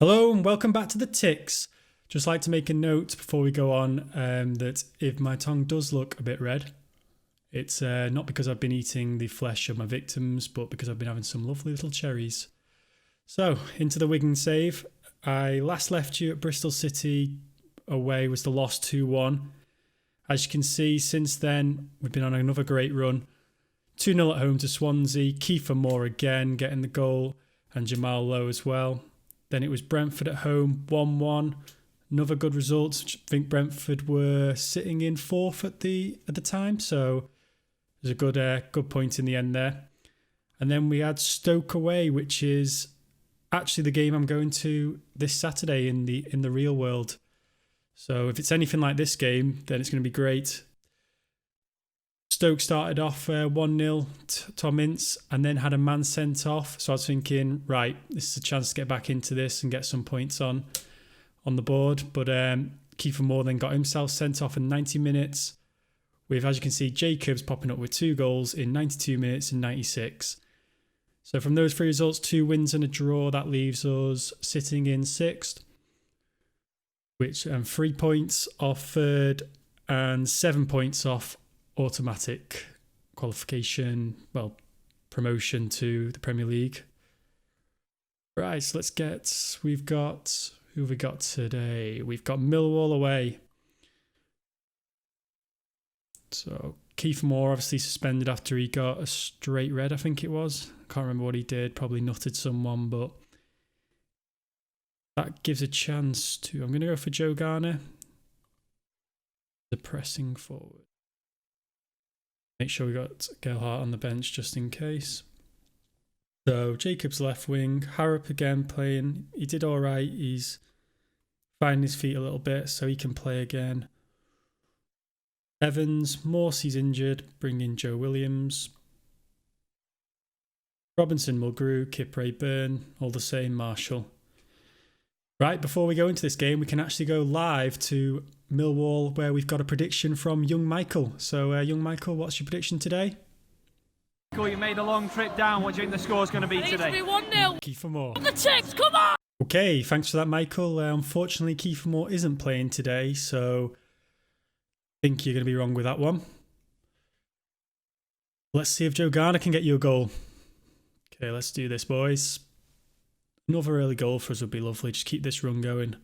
Hello and welcome back to the Tics. Just like to make a note before we go on that if my tongue does look a bit red, it's not because I've been eating the flesh of my victims, but because I've been having some lovely little cherries. So, into the Wigan save. I last left you at Bristol City away was the loss 2-1. As you can see, since then, we've been on another great run. 2-0 at home to Swansea. Kiefer Moore again getting the goal and Jamal Lowe as well. Then it was Brentford at home, 1-1. Another good result. I think Brentford were sitting in fourth at the time, so there's a good point in the end there. And then we had Stoke away, which is actually the game I'm going to this Saturday in the real world. So if it's anything like this game, then it's going to be great. Stoke started off 1-0, Tom Ince, and then had a man sent off. So I was thinking, right, this is a chance to get back into this and get some points on the board. But Kiefer Moore then got himself sent off in 90 minutes with, as you can see, Jacobs popping up with 2 goals in 92 minutes and 96. So from those 3 results, 2 wins and a draw, that leaves us sitting in 6th, which 3 points off 3rd and 7 points off automatic qualification, promotion to the Premier League. Right, so who have we got today? We've got Millwall away. So Kiefer Moore obviously suspended after he got a straight red, I think it was. Can't remember what he did, probably nutted someone, but that gives a chance to, I'm going to go for Joe Garner. The pressing forward. Make sure we got Gelhardt on the bench just in case. So Jacobs left wing, Harrop again playing. He did all right. He's finding his feet a little bit, so he can play again. Evans, Morsey's injured. Bring in Joe Williams. Robinson, Mulgrew, Kip Rayburn, all the same. Marshall. Right, before we go into this game, we can actually go live to Millwall, where we've got a prediction from young Michael. So, young Michael, what's your prediction today? Michael, you made a long trip down. What do you think the score's going to be today? It needs to be 1-0. Kiefer Moore. The Tics, come on! Okay, thanks for that, Michael. Unfortunately, Kiefer Moore isn't playing today, so I think you're going to be wrong with that one. Let's see if Joe Garner can get you a goal. Okay, let's do this, boys. Another early goal for us would be lovely. Just keep this run going.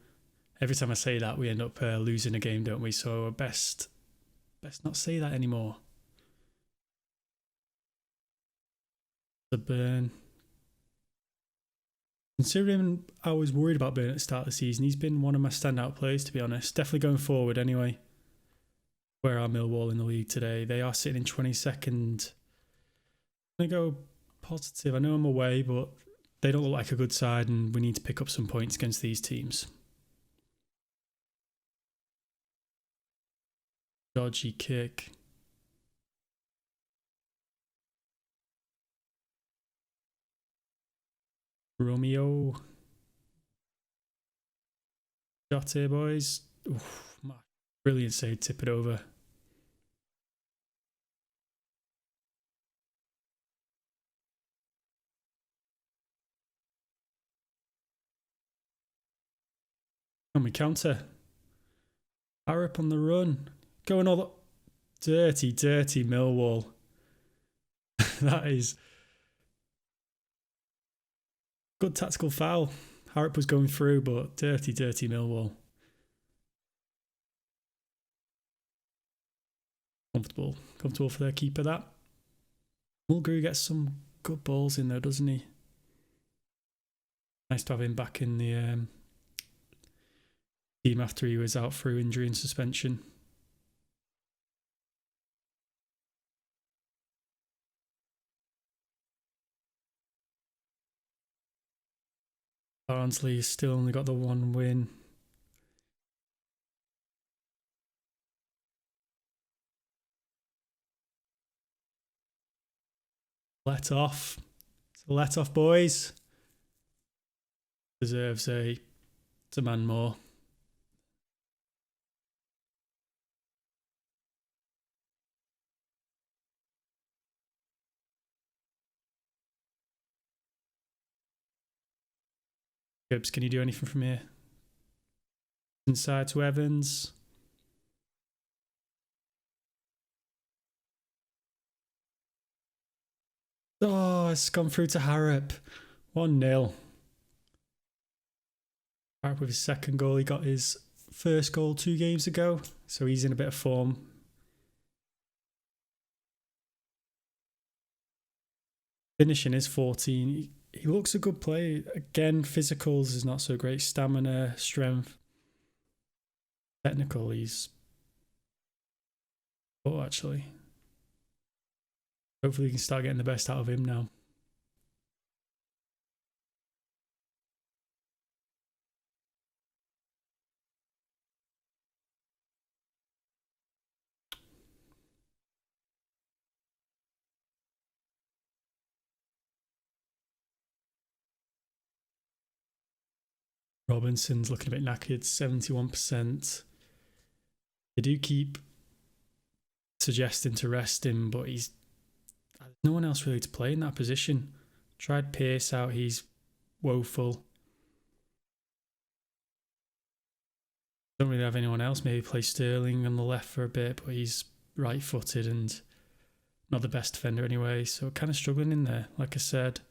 Every time I say that, we end up losing a game, don't we? So best not say that anymore. The Burn. Considering I was worried about Burn at the start of the season, he's been one of my standout players, to be honest. Definitely going forward anyway. Where are Millwall in the league today? They are sitting in 22nd. I'm going to go positive. I know I'm away, but they don't look like a good side, and we need to pick up some points against these teams. Dodgy kick. Romeo. Shot here, boys. Oof, brilliant save, tip it over. And we counter. Harrop on the run. Going all the dirty Millwall. That is good tactical foul. Harrop was going through, but dirty Millwall. Comfortable for their keeper, that. Mulgrew gets some good balls in there, doesn't he? Nice to have him back in the team after he was out through injury and suspension. Barnsley has still only got the 1 win. Let off. It's a let off, boys. Deserves a man more. Gibbs, can you do anything from here? Inside to Evans. Oh, it's gone through to Harrop. 1-0. Harrop with his second goal. He got his first goal 2 games ago, so he's in a bit of form. Finishing is 14. He looks a good player. Again, physicals is not so great. Stamina, strength. Technical, he's... Oh, actually. Hopefully we can start getting the best out of him now. Robinson's looking a bit knackered, 71%. They do keep suggesting to rest him, but there's no one else really to play in that position. Tried Pearce out, he's woeful. Don't really have anyone else. Maybe play Sterling on the left for a bit, but he's right-footed and not the best defender anyway, so kind of struggling in there. Like I said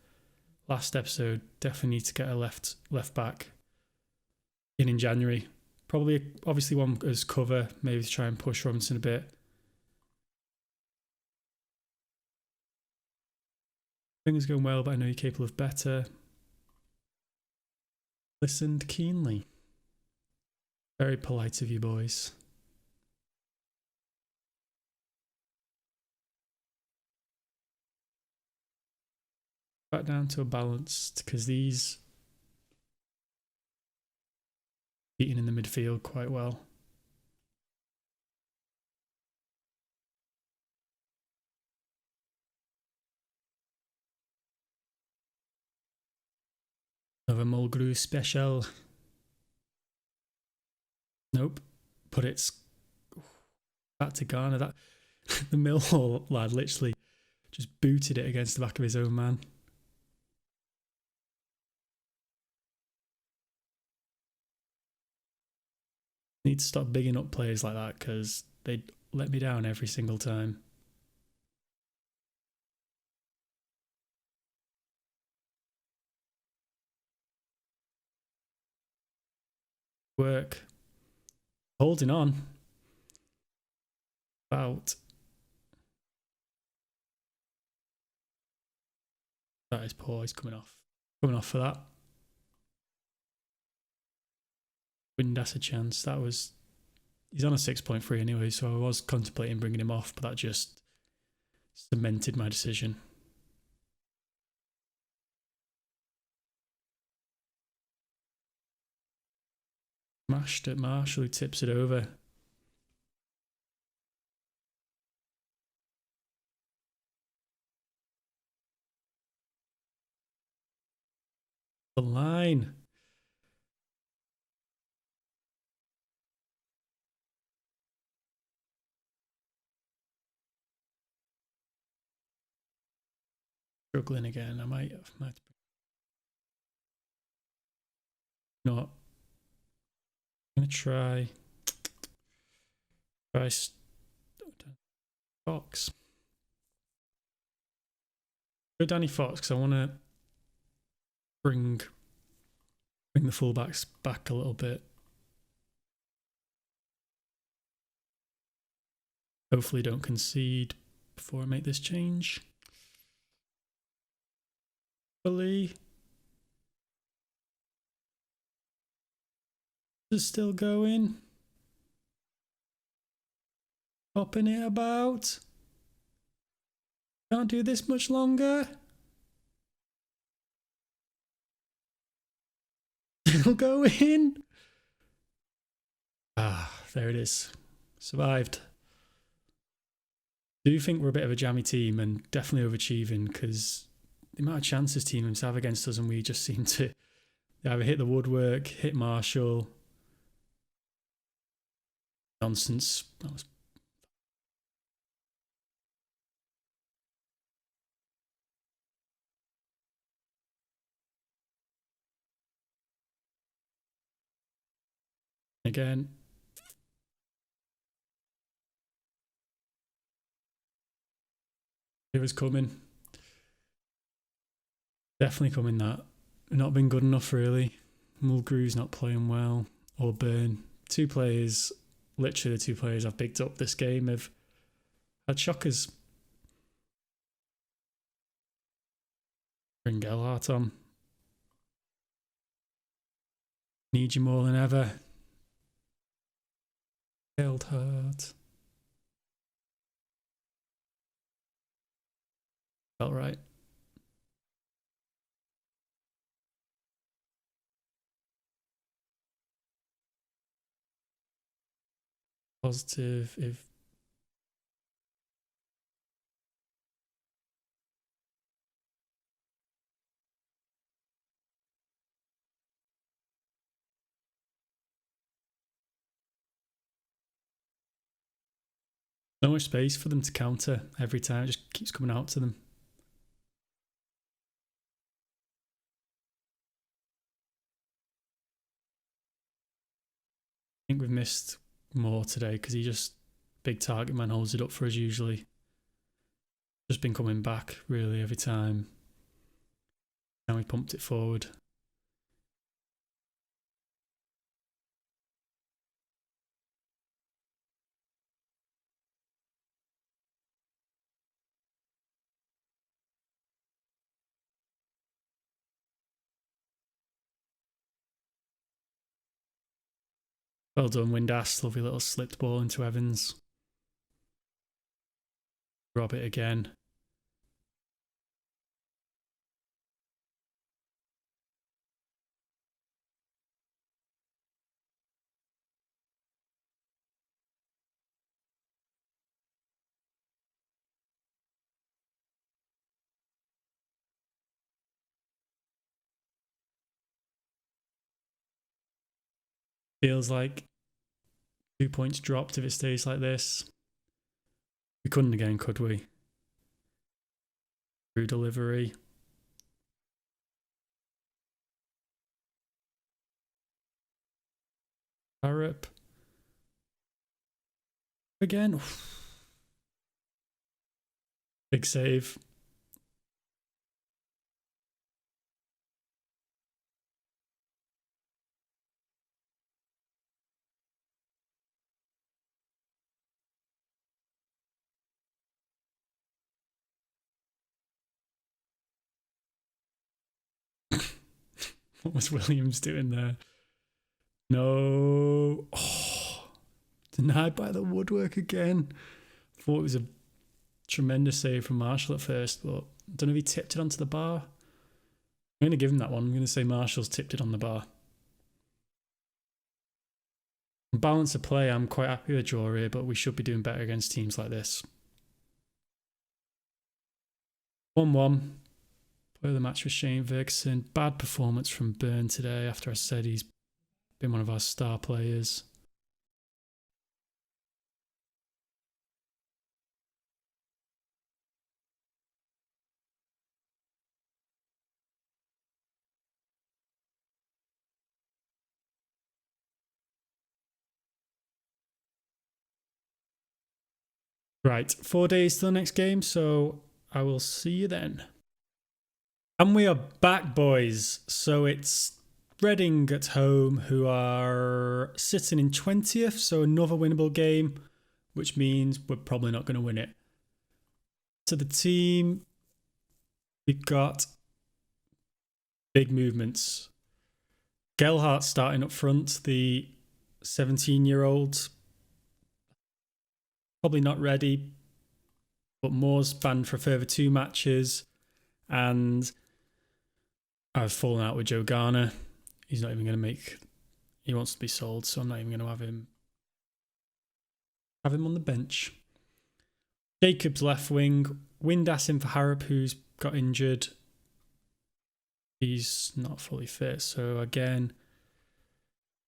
last episode, definitely need to get a left back in January. Probably, obviously, one as cover, maybe to try and push Robinson a bit. Things going well, but I know you're capable of better. Listened keenly. Very polite of you boys. Back down to a balanced, because these beating in the midfield quite well. Another Mulgrew special. Nope. But it's back to Ghana. That the Millwall lad literally just booted it against the back of his own man. Need to stop bigging up players like that because they let me down every single time. Work. Holding on. About. That is poor. He's coming off. Coming off for that. Wind has a chance. That was... He's on a 6.3 anyway, so I was contemplating bringing him off, but that just cemented my decision. Smashed at Marshall, who tips it over. The line. Struggling again. I might not. I'm gonna try Fox. Go Danny Fox because I want to bring the fullbacks back a little bit. Hopefully don't concede before I make this change. Hopefully. Is still going. Hopping it about. Can't do this much longer. Still going. Ah, there it is. Survived. Do you think we're a bit of a jammy team and definitely overachieving because the amount of chances teams have against us and we just seem to either hit the woodwork, hit Marshall. Nonsense. That was Again. It was coming. Definitely coming that. Not been good enough really. Mulgrew's not playing well. Or Burn. Two players, literally the two players I've picked up this game have had shockers. Bring Gelhardt on. Need you more than ever. Gelhardt. Felt right. Positive if so much space for them to counter every time. It just keeps coming out to them. I think we've missed more today because he just, big target man, holds it up for us usually. Just been coming back really every time. Now we pumped it forward. Well done, Windass. Lovely little slipped ball into Evans. Rob it again. Feels like 2 points dropped if it stays like this. We couldn't again, could we? Through delivery. Harrop. Again. Big save. What was Williams doing there? No. Oh, denied by the woodwork again. Thought it was a tremendous save from Marshall at first, but I don't know if he tipped it onto the bar. I'm going to give him that one. I'm going to say Marshall's tipped it on the bar. Balance of play, I'm quite happy with a draw here, but we should be doing better against teams like this. 1-1. Play of the match with Shane Ferguson. Bad performance from Burn today after I said he's been one of our star players. Right, 4 days till the next game, so I will see you then. And we are back, boys. So it's Reading at home, who are sitting in 20th, so another winnable game, which means we're probably not going to win it. To the team, we've got big movements. Gelhardt starting up front, the 17-year-old. Probably not ready, but Moore's banned for a further 2 matches, and I've fallen out with Joe Garner. He's not even going to make... He wants to be sold, so I'm not even going to have him on the bench. Jacobs left wing. Windass in for Harrop, who's got injured. He's not fully fit, so again,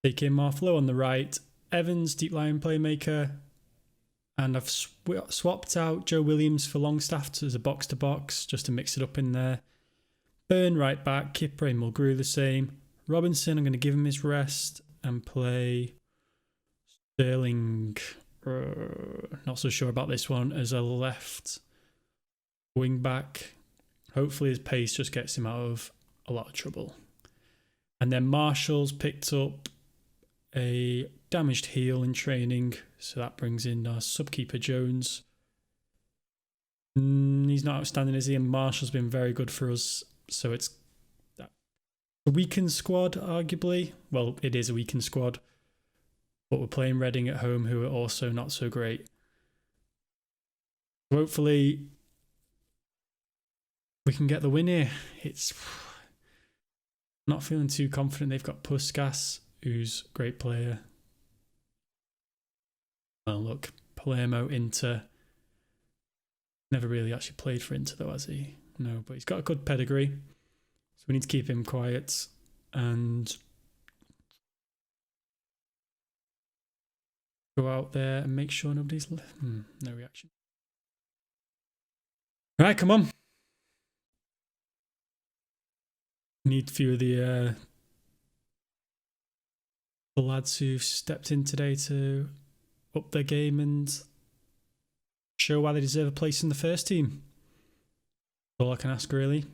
take him off. Low on the right. Evans, deep line playmaker. And I've swapped out Joe Williams for Longstaff as a box-to-box, just to mix it up in there. Burn right back, Kipre and Mulgrew the same. Robinson, I'm going to give him his rest and play Sterling, not so sure about this one, as a left wing back. Hopefully his pace just gets him out of a lot of trouble. And then Marshall's picked up a damaged heel in training, so that brings in our subkeeper Jones. He's not outstanding, is he? And Marshall's been very good for us, so it's a weakened squad, arguably. Well, it is a weakened squad, but we're playing Reading at home, who are also not so great. So hopefully we can get the win here. It's not feeling too confident. They've got Puskas, who's a great player. Well, look, Palermo, Inter. Never really actually played for Inter though, has he? No, but he's got a good pedigree. So we need to keep him quiet and go out there and make sure nobody's... no reaction. All right, come on. Need a few of the lads who've stepped in today to up their game and show why they deserve a place in the first team. That's all I can ask, really.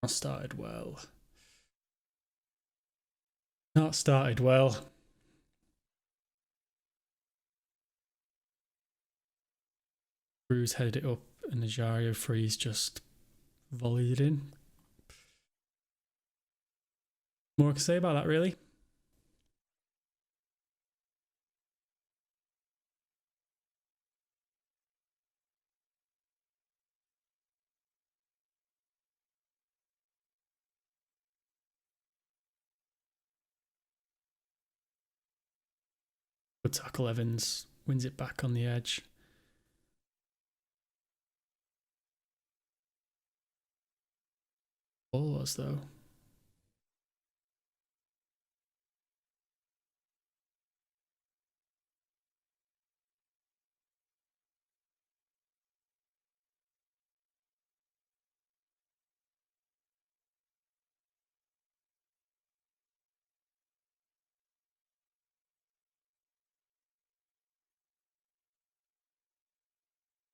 Not started well. Not started well. Cruz headed it up and Najario Freeze just volleyed it in. More I can say about that, really. Good tackle, Evans wins it back on the edge. Ball was though.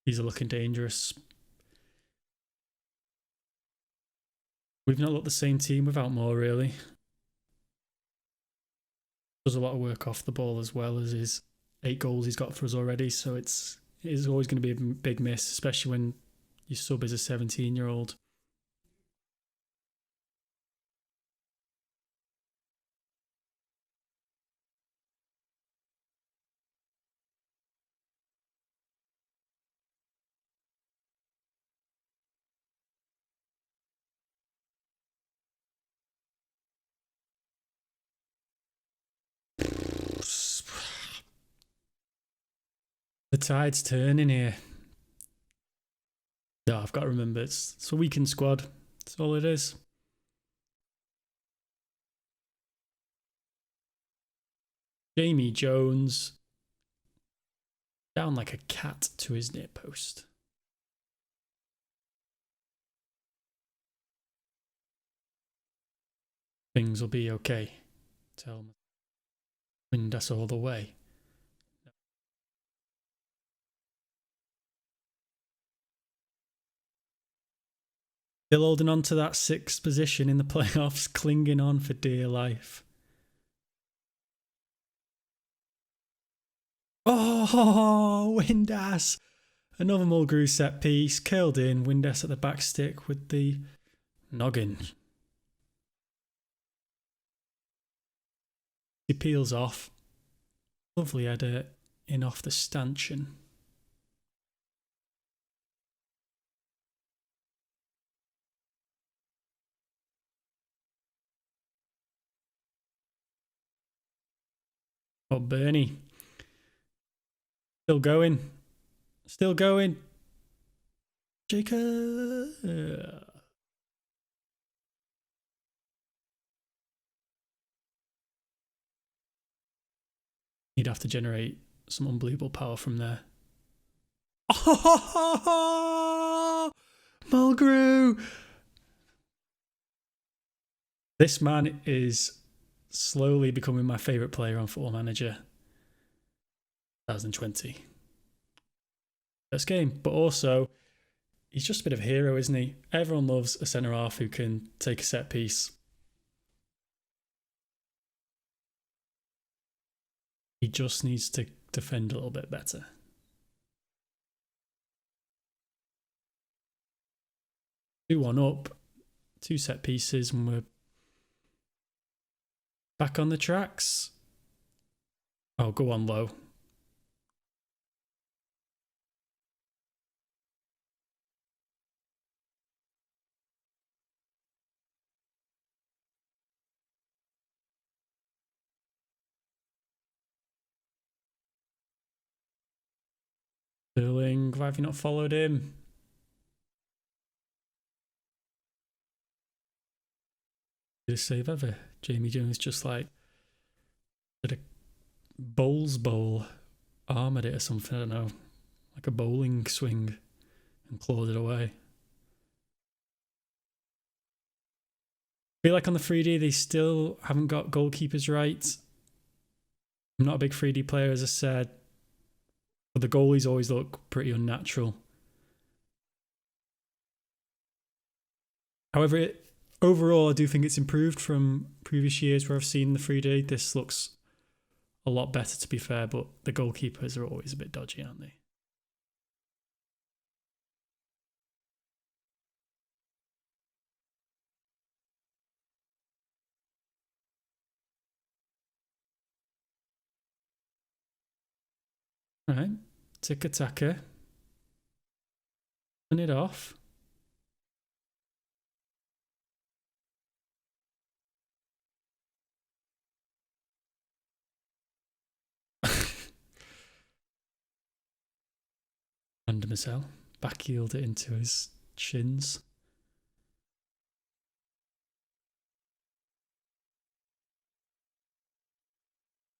These are looking dangerous. We've not looked the same team without Moore, really. Does a lot of work off the ball as well as his 8 goals he's got for us already. So it is always going to be a big miss, especially when your sub is a 17-year-old. The tide's turning here. No, I've got to remember, it's a weakened squad. That's all it is. Jamie Jones down like a cat to his near post. Things will be okay. Tell me. Wind us all the way. Still holding on to that 6th position in the playoffs, clinging on for dear life. Oh, Windass! Another Mulgrew set piece, curled in. Windass at the back stick with the noggin. He peels off. Lovely header in off the stanchion. Oh, Bernie. Still going. Still going. Jacob. He'd have to generate some unbelievable power from there. Oh, Mulgrew! This man is slowly becoming my favourite player on Football Manager 2020. First game, but also he's just a bit of a hero, isn't he? Everyone loves a centre-half who can take a set piece. He just needs to defend a little bit better. Two one up, 2 set pieces, and we're back on the tracks. Oh, go on low. Sterling, why have you not followed him? Biggest save ever. Jamie Jones just like did a bowls bowl, armoured it or something, I don't know, like a bowling swing, and clawed it away. I feel like on the 3D they still haven't got goalkeepers right. I'm not a big 3D player, as I said, but the goalies always look pretty unnatural. However, overall, I do think it's improved from previous years where I've seen the 3D. This looks a lot better, to be fair, but the goalkeepers are always a bit dodgy, aren't they? All right, tick-a-tacker. Turn it off. Random as hell. Backheeled it into his shins.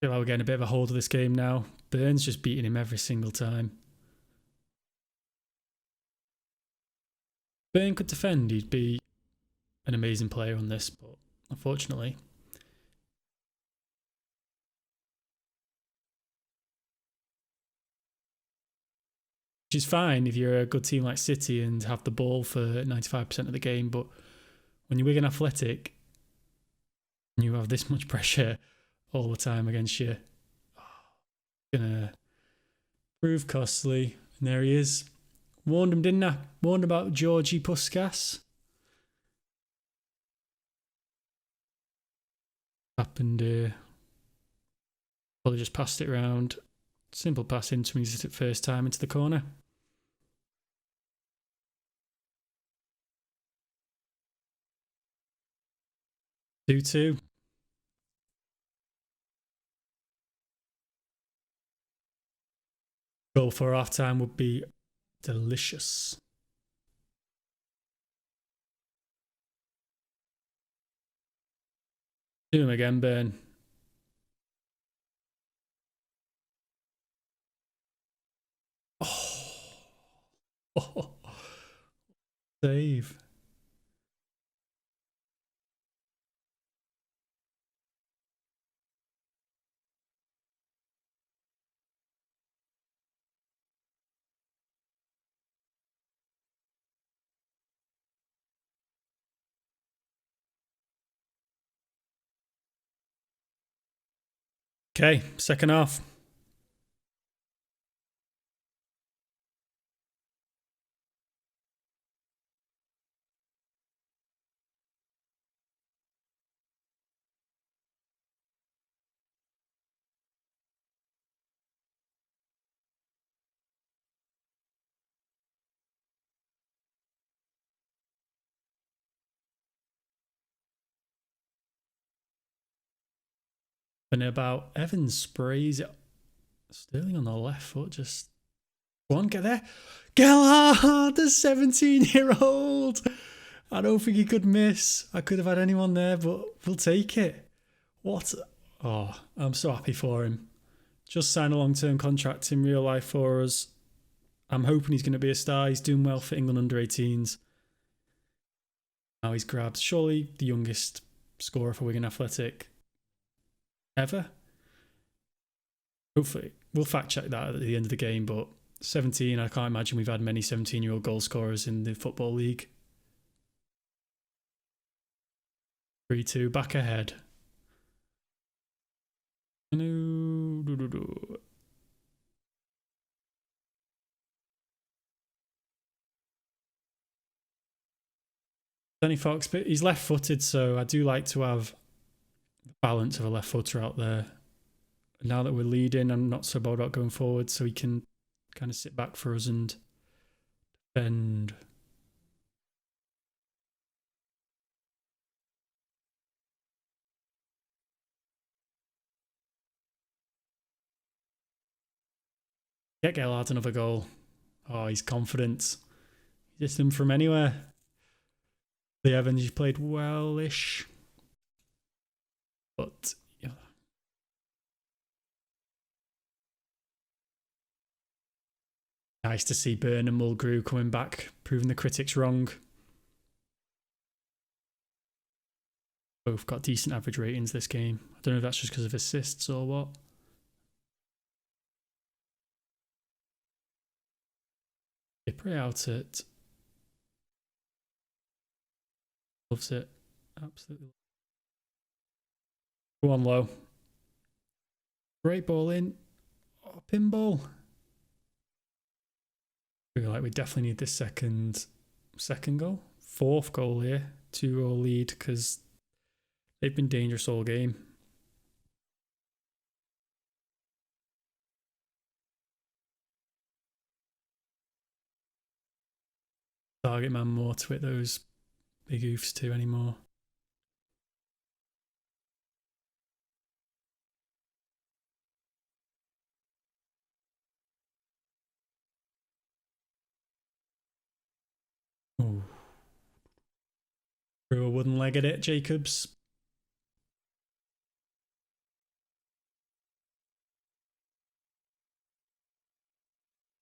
I feel like we're getting a bit of a hold of this game now. Burns just beating him every single time. Burn could defend, he'd be an amazing player on this, but unfortunately. Which is fine if you're a good team like City and have the ball for 95% of the game, but when you're Wigan Athletic and you have this much pressure all the time against you, it's gonna prove costly. And there he is. Warned him, didn't I? Warned about Georgie Puskas. Happened probably just passed it around. Simple pass into him, he's at it first time into the corner. Two. Goal for half time would be delicious. Do him again, Burn. Oh. Save. Okay, second half. And about Evans sprays it. Sterling on the left foot, just go on, get there. Gelhardt, the 17-year-old. I don't think he could miss. I could have had anyone there, but we'll take it. What? Oh, I'm so happy for him. just signed a long-term contract in real life for us. I'm hoping he's going to be a star. He's doing well for England under-18s. Now he's grabbed surely the youngest scorer for Wigan Athletic ever. Hopefully. We'll fact check that at the end of the game, but 17, I can't imagine we've had many 17-year-old goal scorers in the Football League. 3-2, back ahead. Danny Fox, but he's left-footed, so I do like to have the balance of a left footer out there. Now that we're leading, I'm not so bothered about going forward, so he can kind of sit back for us and defend. Get Gelhardt another goal. Oh, he's confident. He's just him from anywhere. The Evans, he's played well-ish. But, yeah. Nice to see Byrne and Mulgrew coming back, proving the critics wrong. Both got decent average ratings this game. I don't know if that's just because of assists or what. They pray out it. Loves it. Absolutely. Go on low. Great ball in. Oh, pinball. I feel like we definitely need this second goal. Fourth goal here. 2-goal lead because they've been dangerous all game. Target man more to hit those big oofs too anymore. Oh. Threw a wooden leg at it, Jacobs.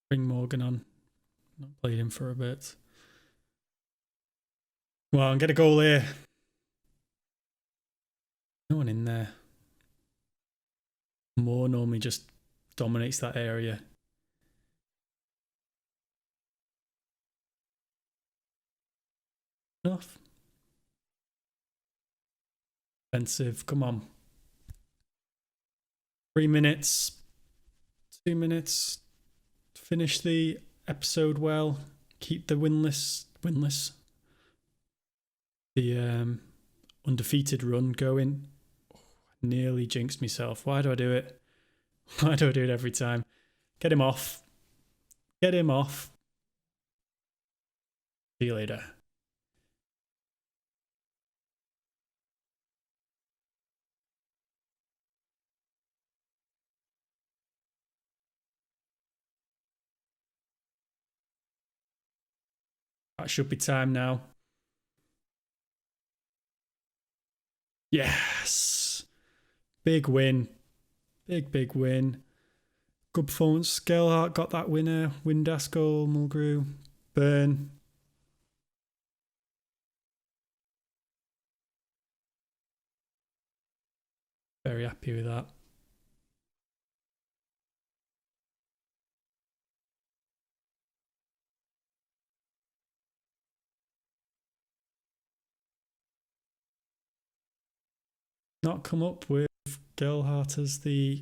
Bring Morgan on. Not played him for a bit. Well, and get a goal here. No one in there. Moore normally just dominates that area. Enough. Offensive, come on. 3 minutes. 2 minutes. Finish the episode well. Keep the winless. The undefeated run going. Oh, nearly jinxed myself. Why do I do it? Why do I do it every time? Get him off. Get him off. See you later. That should be time now. Yes. Big win. Big win. Good performance. Gelhardt got that winner. Windass goal. Mulgrew. Byrne. Very happy with that. Not come up with Gelhardt as the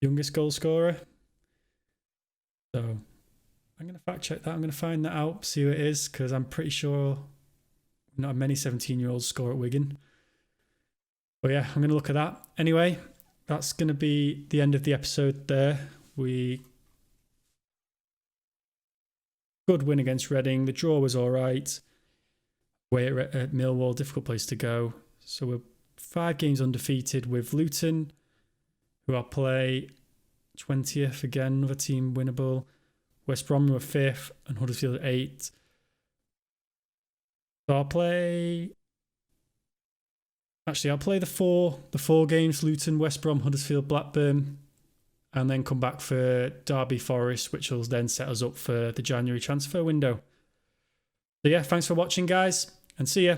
youngest goal scorer. So I'm going to fact check that. I'm going to find that out, see who it is, because I'm pretty sure not many 17-year-olds score at Wigan. But yeah, I'm going to look at that. Anyway, that's going to be the end of the episode there. Good win against Reading. The draw was all right. Away at Millwall, difficult place to go. So we're 5 games undefeated with Luton, who I'll play 20th again, another team winnable. West Brom were 5th and Huddersfield 8th. So I'll play Actually, I'll play the four games: Luton, West Brom, Huddersfield, Blackburn, and then come back for Derby, Forest, which will then set us up for the January transfer window. So yeah, thanks for watching, guys, and see ya.